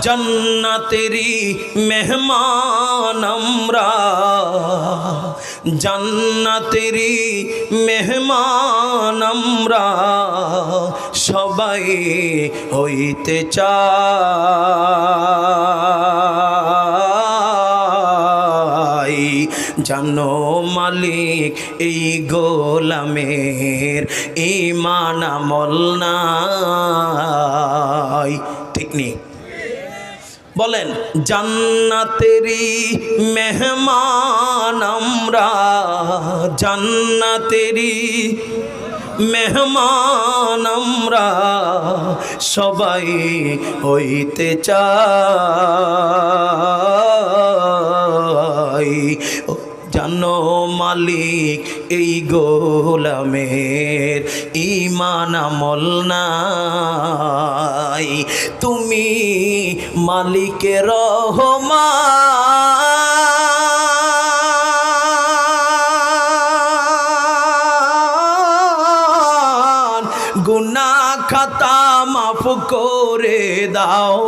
জান্নাতেরি মেহমান আমরা, জান্নাতেরি মেহমান আমরা, সবাই হইতে চাই। জানো মালিক এই গোলামের ঈমান আমল নাই। ঠিক নেই? বলেন, জান্নাতেরি মেহমান আমরা, জান্নাতেরি মেহমান আমরা, সবাই হইতে চাই। জানো মালিক এই গোলামের ঈমান আমল নাই। তুমি মালিকের রহমান, গুনাহ খাতা মাফ করে দাও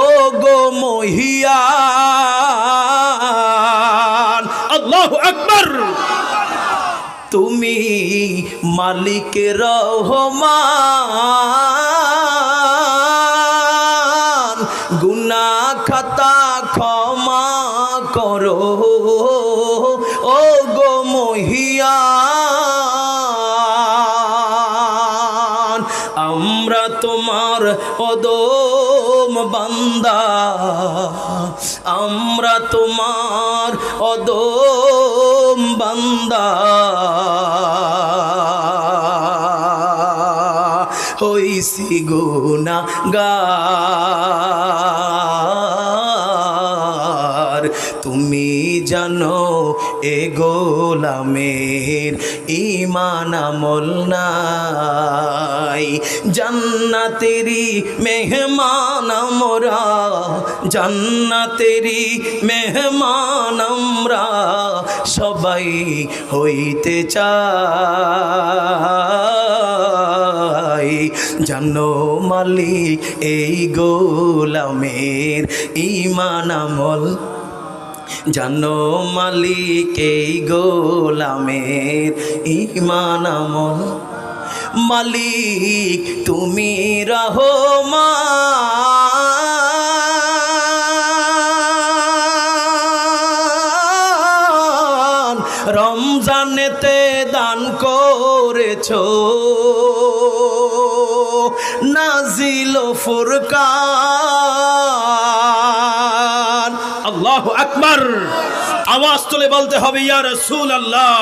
ও গো মহিয়ান। আল্লাহু আকবার। তুমি মালিকের রহমান, গুনাহ খাতা ক্ষমা করো ও গো মহিয়ান। আমরা তোমার অদম বান্দা, আমরা তোমার অদম বান্দা, হইছি গুনাহগার। তুমি জানো এ গোলামের ঈমান আমল নাই। জান্নাতেরি মেহমান আমরা, জান্নাতেরি মেহমান আমরা, সবাই হইতে চাই। জানো মালিক এই গোলামের ঈমান আমল, জানো মালিক এই গোলামের ঈমান আমল। মালিক তুমি রহমান, রমজানেতে দান করেছো নাজিল ফুরকান। আল্লাহু আকবার। আওয়াজ তুলে বলতে হবে ইয়া রাসূলুল্লাহ।